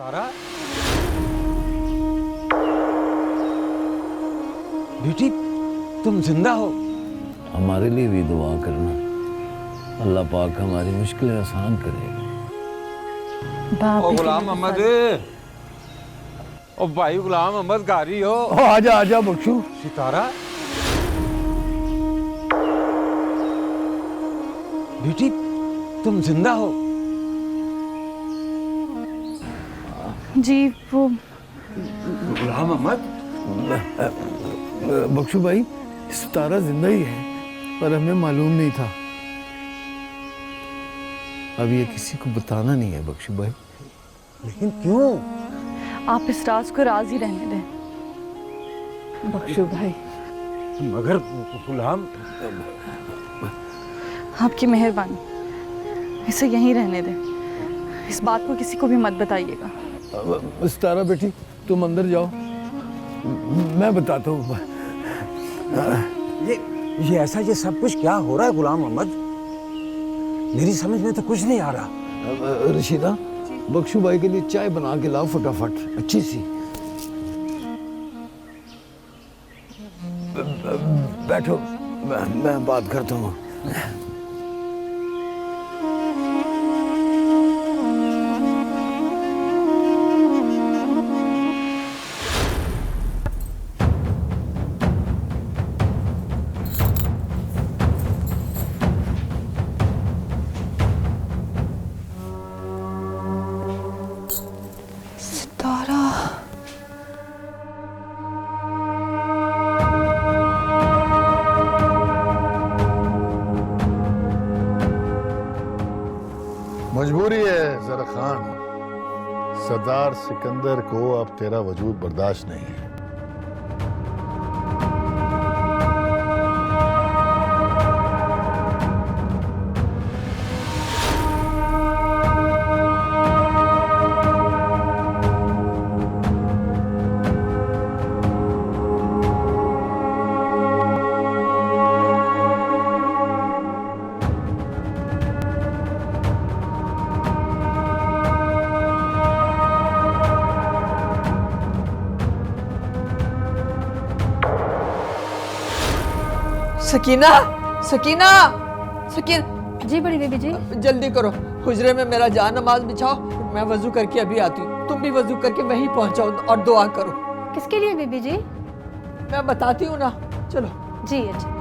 तारा, बेटी तुम जिंदा हो। हमारे लिए भी दुआ करना, अल्लाह पाक हमारी मुश्किलें आसान करेगा। ओ गुलाम मोहम्मद, ओ भाई गुलाम मोहम्मद गारी हो। आजा आजा बख्शू। सितारा, बेटी तुम जिंदा हो। जी वो गुलाम मोहम्मद, बख्शू भाई, सितारा जिंदा ही है, पर हमें मालूम नहीं था। अब ये किसी को बताना नहीं है बख्शू भाई। लेकिन क्यों? आप इस राज को राज ही रहने दें बख्शू भाई। मगर गुलाम, आपकी मेहरबानी, इसे यहीं रहने दें। इस बात को किसी को भी मत बताइएगा। सितारा बेटी, तुम अंदर जाओ, मैं बताता हूँ। ये ऐसा ये सब कुछ क्या हो रहा है गुलाम मोहम्मद? मेरी समझ में तो कुछ नहीं आ रहा। रशीदा, बख्शू भाई के लिए चाय बना के लाओ फटाफट, अच्छी सी। बैठो, मैं बात करता हूँ। मजबूरी है जरा खान, सरदार सिकंदर को अब तेरा वजूद बर्दाश्त नहीं है। सकीना, सकीना, सकीन, जी बड़ी बीबी जी। जल्दी करो, हुजरे में मेरा जान नमाज बिछाओ, मैं वजू करके अभी आती हूँ। तुम भी वजू करके वहीं पहुंच जाओ और दुआ करो। किसके लिए बीबी जी? मैं बताती हूँ ना, चलो। जी अच्छा।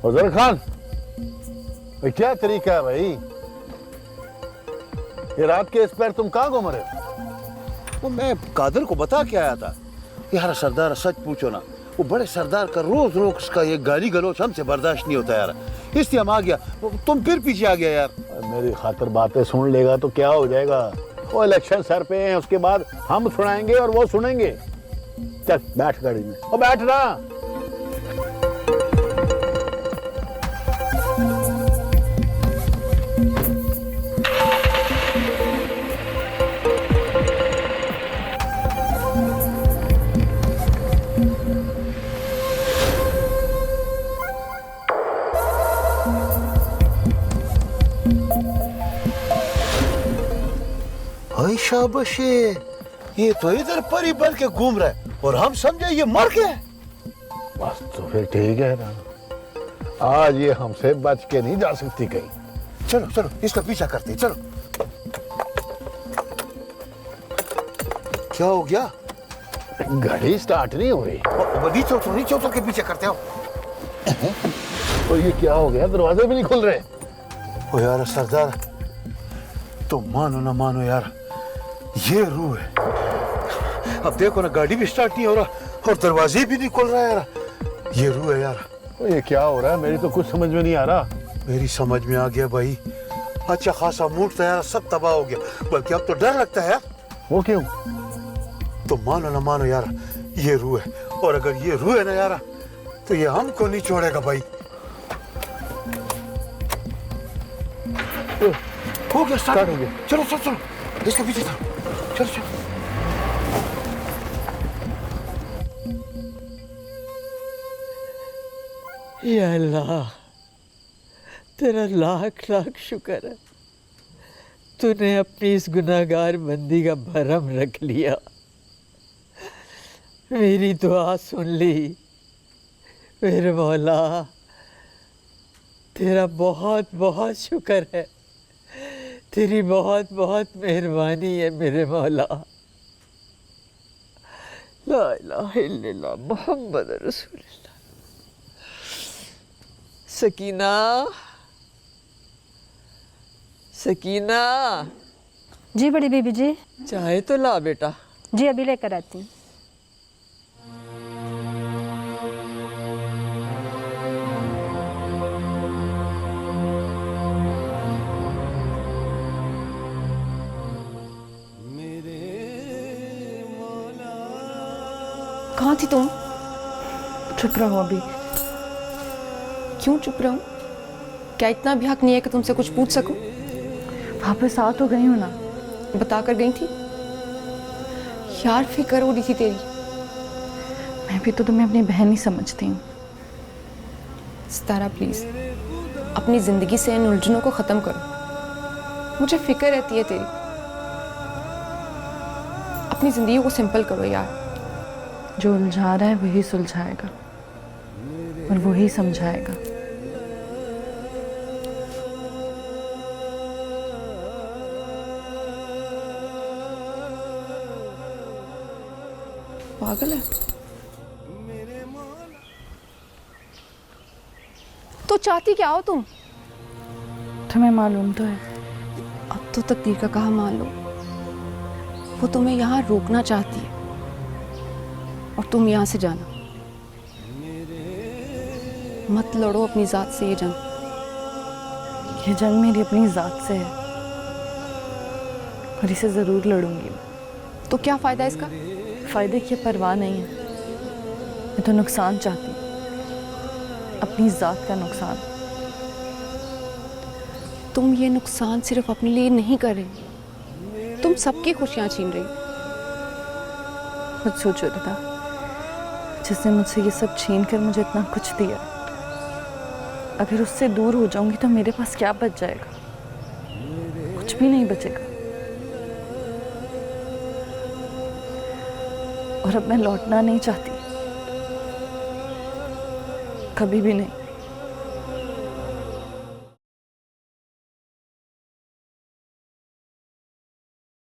फजल खान, भाई क्या तरीका है भाई? ये रात के इस पैर तुम कहाँ घूम रहे हो? वो मैं कादर को बता के आया था। यार सरदार सच पूछो ना, वो बड़े सरदार का रोज रोज उसका ये गाली गलौज हमसे बर्दाश्त नहीं होता यार, इसलिए हम आ गया। तुम फिर पीछे आ गया यार। मेरी खातिर बातें सुन लेगा तो क्या हो जाएगा? वो इलेक्शन सर पे हैं, उसके बाद हम सुनाएंगे और वो सुनेंगे। चल बैठ गाड़ी में, और बैठ ना। शाबाशी, ये तो इधर परी बन के घूम रहा है और हम समझे ये मर गया। बस तो फिर ठीक है ना, आज ये हमसे बच के नहीं जा सकती कहीं। चलो चलो इसका पीछा करते, चलो। क्या हो गया? घड़ी स्टार्ट नहीं हो रही। नीचे उतर के पीछे करते हो। तो ये क्या हो गया, दरवाजे भी नहीं खुल रहे। ओ यार सरदार, तुम मानो ना मानो यार, ये रूह है। अब देखो ना, गाड़ी भी स्टार्ट नहीं हो रहा और दरवाजे भी नहीं खुल रहा यार। ये रूह है यार। तो ये क्या हो रहा है, मेरी तो कुछ समझ में नहीं आ रहा। मेरी समझ में आ गया भाई, अच्छा खासा मूड था यार, सब तबाह हो गया। बल्कि अब तो डर लगता है यार। वो क्यों? तो मानो ना मानो यार, ये रूह है। और अगर ये रूह है ना यार, तो ये हमको नहीं छोड़ेगा भाई। हो गया, स्टार्ट हो गया। चलो चलो चलो, इसके पीछे चलो, चलो चलो। या अल्लाह, तेरा लाख लाख शुक्र है, तूने अपनी इस गुनाहगार बंदी का भरम रख लिया, मेरी दुआ सुन ली। मेरे मौला, तेरा बहुत बहुत शुक्र है, तेरी बहुत बहुत मेहरबानी है मेरे मौला। ला इलाहा इल्लल्लाह मुहम्मद रसूलुल्लाह। सकीना, सकीना, जी बड़ी बीबी जी। चाय तो ला बेटा। जी अभी लेकर आती हूँ। कहाँ थी तुम? चुप रहो अभी। क्यों चुप रहूं? क्या इतना भी हक नहीं है कि तुमसे कुछ पूछ सकूं? वापस आ तो गई हूँ ना। बता कर गई थी यार, फिक्र हो रही थी तेरी। मैं भी तो तुम्हें अपनी बहन ही समझती हूँ। सितारा प्लीज अपनी जिंदगी से इन उलझनों को खत्म करो, मुझे फिक्र रहती है तेरी। अपनी जिंदगी को सिंपल करो यार। जो उलझा रहा है वही सुलझाएगा और वही समझाएगा। पागल है तो चाहती क्या हो तुम? तुम्हें मालूम तो है। अब तो तकदीर का कहा मान लो, वो तुम्हें यहाँ रोकना चाहती है और तुम यहाँ से जाना। मत लड़ो अपनी जात से ये जंग। ये जंग मेरी अपनी जात से है और इसे जरूर लड़ूंगी मैं। तो क्या फायदा इसका? फायदे की परवाह नहीं है, मैं तो नुकसान चाहती हूँ, अपनी जात का नुकसान। तुम ये नुकसान सिर्फ अपने लिए नहीं कर रही, तुम सबकी खुशियां छीन रही। खुद सोचो रिता, जिसने मुझसे ये सब छीन कर मुझे इतना कुछ दिया, अगर उससे दूर हो जाऊंगी तो मेरे पास क्या बच जाएगा? कुछ भी नहीं बचेगा। और अब मैं लौटना नहीं चाहती, कभी भी नहीं।